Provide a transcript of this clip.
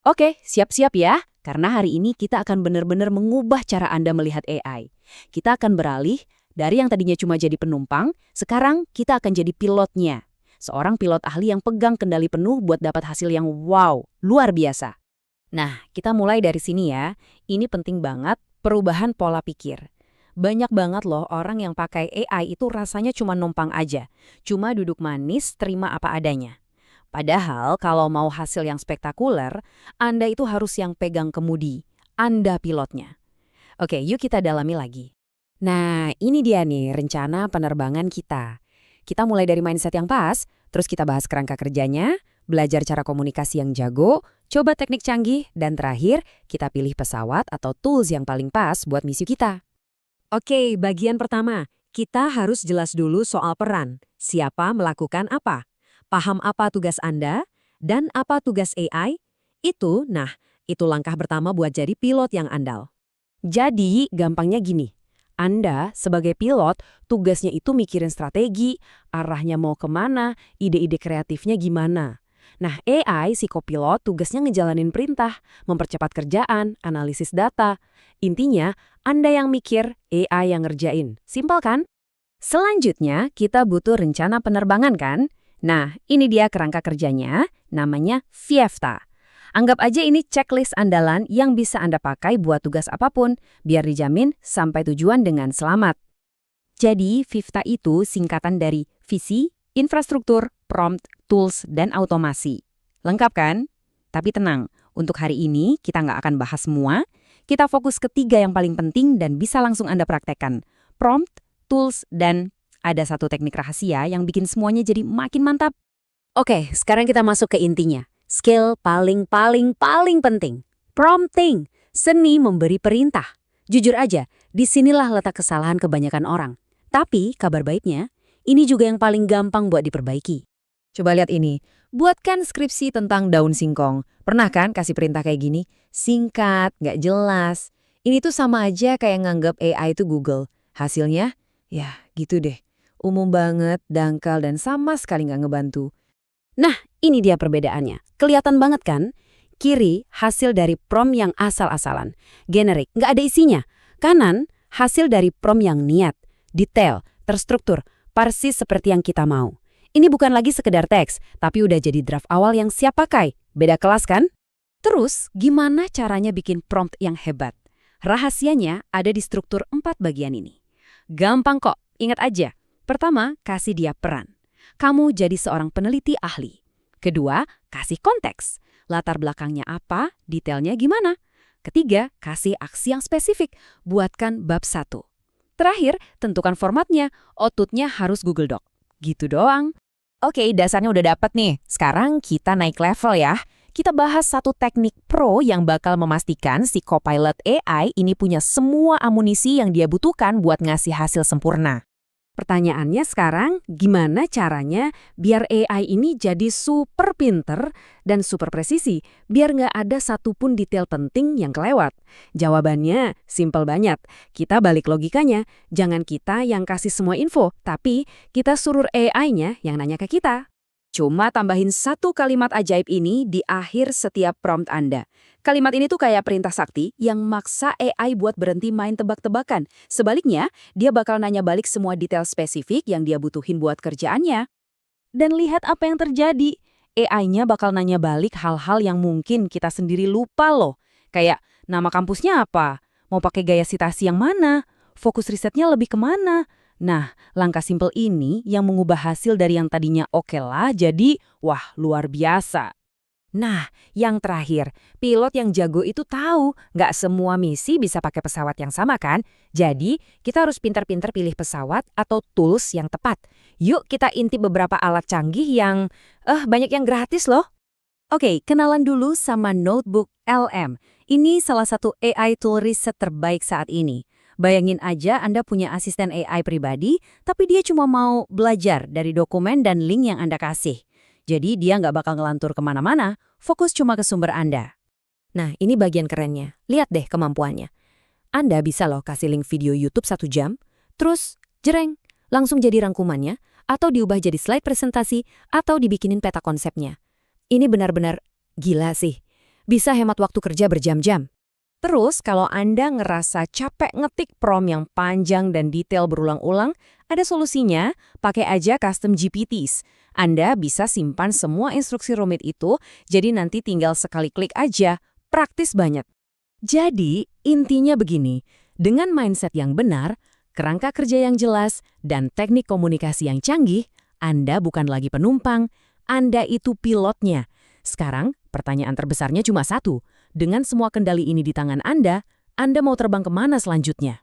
Oke, siap-siap ya, karena hari ini kita akan benar-benar mengubah cara Anda melihat AI. Kita akan beralih dari yang tadinya cuma jadi penumpang, sekarang kita akan jadi pilotnya. Seorang pilot ahli yang pegang kendali penuh buat dapat hasil yang wow, luar biasa. Nah, kita mulai dari sini ya. Ini penting banget, perubahan pola pikir. Banyak banget loh orang yang pakai AI itu rasanya cuma numpang aja. Cuma duduk manis, terima apa adanya. Padahal kalau mau hasil yang spektakuler, Anda itu harus yang pegang kemudi. Anda pilotnya. Oke, yuk kita dalami lagi. Nah, ini dia nih rencana penerbangan kita. Kita mulai dari mindset yang pas, terus kita bahas kerangka kerjanya, belajar cara komunikasi yang jago, coba teknik canggih, dan terakhir kita pilih pesawat atau tools yang paling pas buat misi kita. Oke, bagian pertama. Kita harus jelas dulu soal peran. Siapa melakukan apa? Paham apa tugas Anda? Dan apa tugas AI? Itu langkah pertama buat jadi pilot yang andal. Jadi, gampangnya gini. Anda sebagai pilot, tugasnya itu mikirin strategi, arahnya mau kemana, ide-ide kreatifnya gimana. Nah, AI, si kopilot, tugasnya ngejalanin perintah, mempercepat kerjaan, analisis data. Intinya, Anda yang mikir, AI yang ngerjain. Simpel kan? Selanjutnya, kita butuh rencana penerbangan kan? Nah, ini dia kerangka kerjanya, namanya Fiefta. Anggap aja ini checklist andalan yang bisa Anda pakai buat tugas apapun, biar dijamin sampai tujuan dengan selamat. Jadi, FIFTA itu singkatan dari visi, infrastruktur, prompt, tools, dan automasi. Lengkap kan? Tapi tenang, untuk hari ini kita nggak akan bahas semua. Kita fokus ke 3 yang paling penting dan bisa langsung Anda praktekkan. Prompt, tools, dan ada satu teknik rahasia yang bikin semuanya jadi makin mantap. Oke, sekarang kita masuk ke intinya. Skill paling penting. Prompting, seni memberi perintah. Jujur aja, disinilah letak kesalahan kebanyakan orang. Tapi, kabar baiknya, ini juga yang paling gampang buat diperbaiki. Coba lihat ini. Buatkan skripsi tentang daun singkong. Pernah kan kasih perintah kayak gini? Singkat, nggak jelas. Ini tuh sama aja kayak nganggap AI itu Google. Hasilnya? Ya, gitu deh. Umum banget, dangkal, dan sama sekali nggak ngebantu. Nah, ini dia perbedaannya. Kelihatan banget kan? Kiri, hasil dari prompt yang asal-asalan. Generik, nggak ada isinya. Kanan, hasil dari prompt yang niat, detail, terstruktur, persis seperti yang kita mau. Ini bukan lagi sekedar teks, tapi udah jadi draft awal yang siap pakai. Beda kelas kan? Terus, gimana caranya bikin prompt yang hebat? Rahasianya ada di struktur 4 bagian ini. Gampang kok, ingat aja. Pertama, kasih dia peran. Kamu jadi seorang peneliti ahli. Kedua, kasih konteks. Latar belakangnya apa, detailnya gimana. Ketiga, kasih aksi yang spesifik. Buatkan bab 1. Terakhir, tentukan formatnya. Outputnya harus Google Doc. Gitu doang. Oke, dasarnya udah dapet nih. Sekarang kita naik level ya. Kita bahas satu teknik pro yang bakal memastikan si Copilot AI ini punya semua amunisi yang dia butuhkan buat ngasih hasil sempurna. Pertanyaannya sekarang, gimana caranya biar AI ini jadi super pinter dan super presisi, biar nggak ada satupun detail penting yang kelewat? Jawabannya simpel banget. Kita balik logikanya, jangan kita yang kasih semua info, tapi kita suruh AI-nya yang nanya ke kita. Cuma tambahin satu kalimat ajaib ini di akhir setiap prompt Anda. Kalimat ini tuh kayak perintah sakti yang maksa AI buat berhenti main tebak-tebakan. Sebaliknya, dia bakal nanya balik semua detail spesifik yang dia butuhin buat kerjaannya. Dan lihat apa yang terjadi. AI-nya bakal nanya balik hal-hal yang mungkin kita sendiri lupa loh. Kayak, nama kampusnya apa? Mau pakai gaya sitasi yang mana? Fokus risetnya lebih kemana? Nah, langkah simpel ini yang mengubah hasil dari yang tadinya oke lah jadi, wah luar biasa. Nah, yang terakhir, pilot yang jago itu tahu nggak semua misi bisa pakai pesawat yang sama kan? Jadi, kita harus pintar-pintar pilih pesawat atau tools yang tepat. Yuk kita intip beberapa alat canggih yang, banyak yang gratis loh. Oke, kenalan dulu sama Notebook LM. Ini salah satu AI tool riset terbaik saat ini. Bayangin aja Anda punya asisten AI pribadi, tapi dia cuma mau belajar dari dokumen dan link yang Anda kasih. Jadi dia nggak bakal ngelantur kemana-mana, fokus cuma ke sumber Anda. Nah, ini bagian kerennya. Lihat deh kemampuannya. Anda bisa loh kasih link video YouTube 1 jam, terus jereng, langsung jadi rangkumannya, atau diubah jadi slide presentasi, atau dibikinin peta konsepnya. Ini benar-benar gila sih. Bisa hemat waktu kerja berjam-jam. Terus, kalau Anda ngerasa capek ngetik prompt yang panjang dan detail berulang-ulang, ada solusinya, pakai aja custom GPTs. Anda bisa simpan semua instruksi rumit itu, jadi nanti tinggal sekali klik aja, praktis banget. Jadi, intinya begini, dengan mindset yang benar, kerangka kerja yang jelas, dan teknik komunikasi yang canggih, Anda bukan lagi penumpang, Anda itu pilotnya. Sekarang, pertanyaan terbesarnya cuma satu. Dengan semua kendali ini di tangan Anda mau terbang kemana selanjutnya?